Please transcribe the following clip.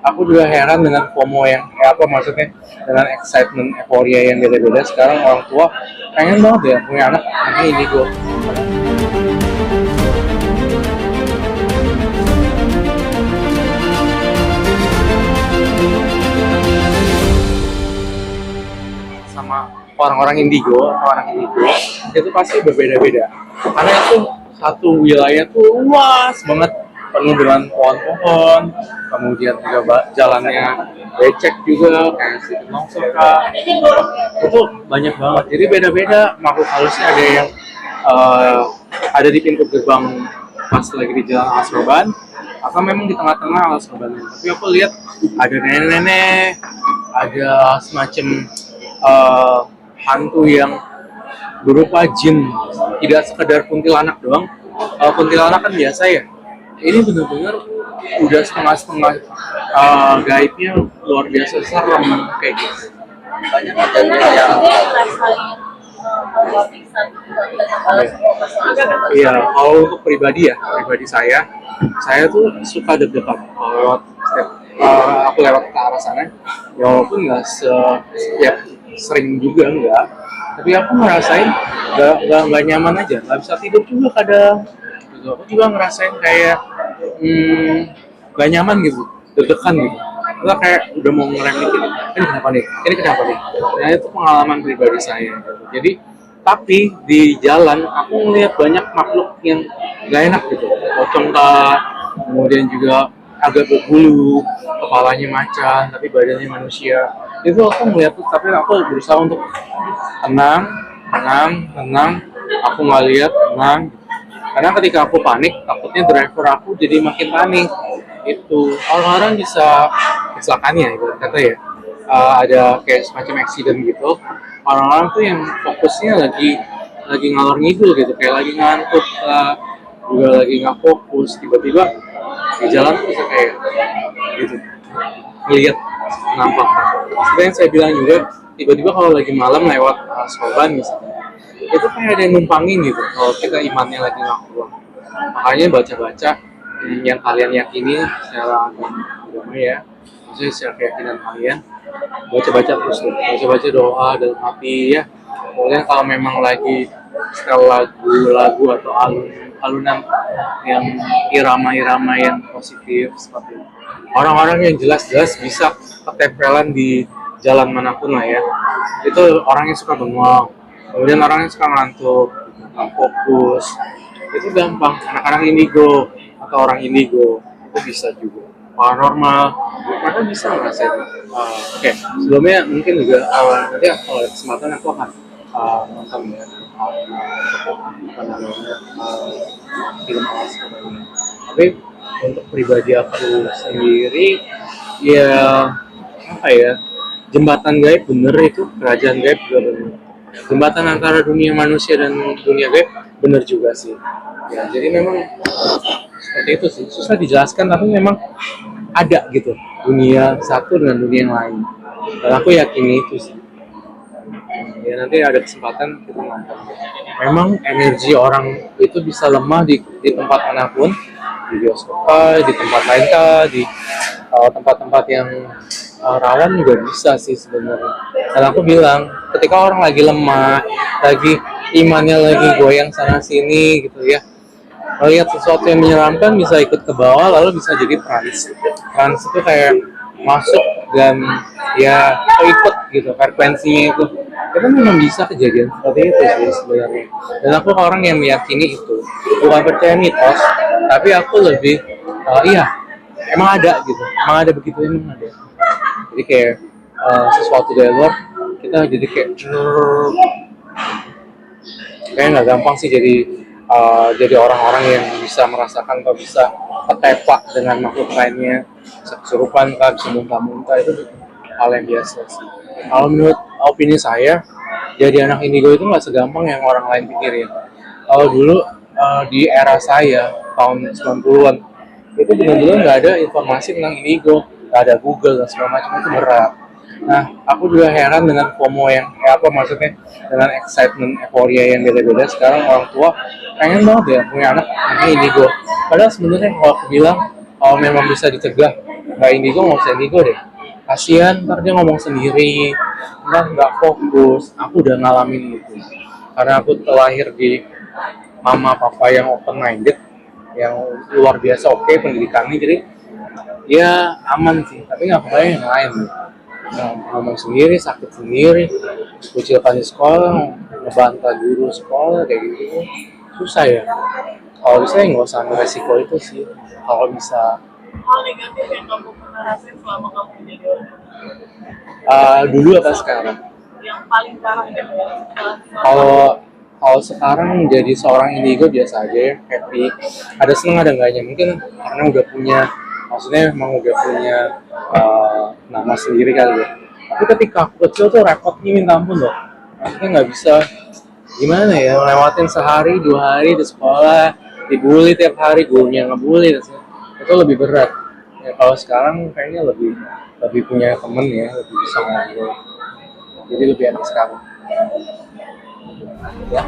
aku juga heran dengan FOMO yang apa maksudnya, dengan excitement euforia yang beda-beda. Sekarang orang tua pengen banget ya punya anak anaknya indigo. Sama orang-orang indigo atau anak indigo itu pasti berbeda-beda, karena itu satu wilayah tuh luas banget, penuh dengan pohon-pohon, kemudian juga jalannya becek juga kayak si Nongseka, itu banyak banget. Jadi beda-beda makhluk halusnya, ada yang uh, ada di pintu gerbang pas lagi di jalan Alas Urban, atau memang di tengah-tengah Alas Urban. Tapi aku lihat ada nenek-nenek, ada semacam hantu yang berupa jin, tidak sekedar kuntilanak doang. Kalau kuntilanak kan biasa ya, ini benar-benar udah setengah-setengah, gaibnya luar biasa serem kayak gitu. Banyak kejadian yang Iya, kalau untuk pribadi ya, pribadi saya tuh suka deg-degan kalau lewat aku lewat ke arah sana, walaupun nggak setiap sering juga enggak, tapi aku ngerasain nggak nyaman aja, nggak bisa tidur juga kadang. Gitu. Aku juga ngerasain kayak nggak nyaman gitu, deg-degan gitu. Kita kayak udah mau ngerem dikit, ini kenapa nih? Ini kenapa nih? Nah itu pengalaman pribadi saya. Gitu. Jadi tapi di jalan aku ngeliat banyak makhluk yang gak enak gitu, pocong kah, kemudian juga agak berbulu, kepalanya macan tapi badannya manusia. Itu aku ngeliat tuh, tapi aku berusaha untuk tenang, tenang. Aku nggak lihat, tenang. Karena ketika aku panik, takutnya driver aku jadi makin panik. Itu orang-orang bisa kecelakaan ya, ibarat kata ya. Ada kayak semacam accident gitu. Orang-orang tuh yang fokusnya lagi ngalor ngidul gitu, kayak lagi ngantuk, juga lagi nggak fokus, tiba-tiba di jalan tuh bisa kayak gitu, ngeliat nampak. Seperti yang saya bilang juga, tiba-tiba kalau lagi malam lewat Soban misalnya, itu kayak ada yang numpangin gitu kalau kita imannya lagi nggak kuat. Makanya baca-baca yang kalian yakini secara agama ya, maksudnya secara keyakinan kalian, baca-baca terus tuh, baca-baca doa dalam hati ya. Kemudian kalau memang lagi setel lagu-lagu atau alunan yang irama-irama yang positif seperti itu, orang-orang yang jelas-jelas bisa ketempelan di jalan manapun lah ya, itu orang yang suka bengong, kemudian orang yang suka ngantuk, nggak fokus, itu gampang. Anak-anak indigo atau orang indigo itu bisa juga paranormal, mereka bisa ngerasain. Oke, sebelumnya mungkin juga nanti kalau ada kesempatan aku akan nonton ya apa namanya, film Alas Urban. Tapi untuk pribadi aku sendiri ya apa ya, jembatan gaib bener, itu kerajaan gaib juga bener, jembatan antara dunia manusia dan dunia gaib bener juga sih ya. Jadi memang seperti itu sih, susah dijelaskan tapi memang ada gitu, dunia satu dengan dunia yang lain, dan aku yakin itu sih ya. Nanti ada kesempatan kita nonton. Memang energi orang itu bisa lemah di tempat manapun, di bioskop, di tempat lain kah, di tempat-tempat yang rawan juga bisa sih sebenarnya. Dan aku bilang, ketika orang lagi lemah, lagi imannya lagi goyang sana sini gitu ya, melihat sesuatu yang menyeramkan bisa ikut ke bawah, lalu bisa jadi trans. Trans itu kayak masuk dan ya ikut gitu frekuensinya itu memang bisa kejadian seperti itu sih sebenarnya. Dan aku orang yang meyakini itu, bukan percaya mitos, tapi aku lebih iya emang ada gitu, emang ada begitu, emang ada. Jadi kayak sesuatu dari luar kita jadi kayak kayak nggak gampang sih jadi orang-orang yang bisa merasakan atau bisa ketepak dengan makhluk lainnya, bisa kesurupan kan, bisa muntah-muntah, itu hal yang biasa sih. Kalau menurut opini saya, jadi anak indigo itu nggak segampang yang orang lain pikirin. Kalau dulu di era saya tahun 90-an itu benar-benar nggak ada informasi tentang indigo, nggak ada Google dan segala macam, itu berat. Nah, aku juga heran dengan FOMO yang apa maksudnya, dengan excitement euforia yang beda-beda. Sekarang orang tua pengen banget ya punya anak anaknya indigo. Padahal sebenarnya kalau aku bilang, kalau memang bisa dicegah, nggak indigo nggak usah indigo deh, kasihan ntar dia ngomong sendiri, nggak fokus. Aku udah ngalamin itu karena aku terlahir di mama papa yang open minded, yang luar biasa oke pendidikannya, jadi ya aman sih. Tapi nggak kebayang yang lain, ngomong sendiri, sakit sendiri, kucilkan di sekolah, ngebantah guru sekolah kayak gitu, susah ya. Kalau bisa ya nggak usah ambil resiko itu sih, kalau bisa. Hal negatif yang kamu pernah rasain selama kamu menjadi orang Dulu apa sekarang? yang paling parah gitu ya? Kalau sekarang jadi seorang indigo biasa aja ya, happy. Ada seneng ada enggaknya, mungkin karena udah punya, maksudnya emang udah punya nama sendiri kali ya. Tapi ketika aku kecil tuh repotnya minta ampun loh. Maksudnya nggak bisa, gimana ya, lewatin sehari 2 hari di sekolah, dibully tiap hari, gurunya ngebully, itu lebih berat. Ya, kalau sekarang kayaknya lebih lebih punya temen ya, lebih bisa ngobrol. Jadi lebih enak sekarang. Ya.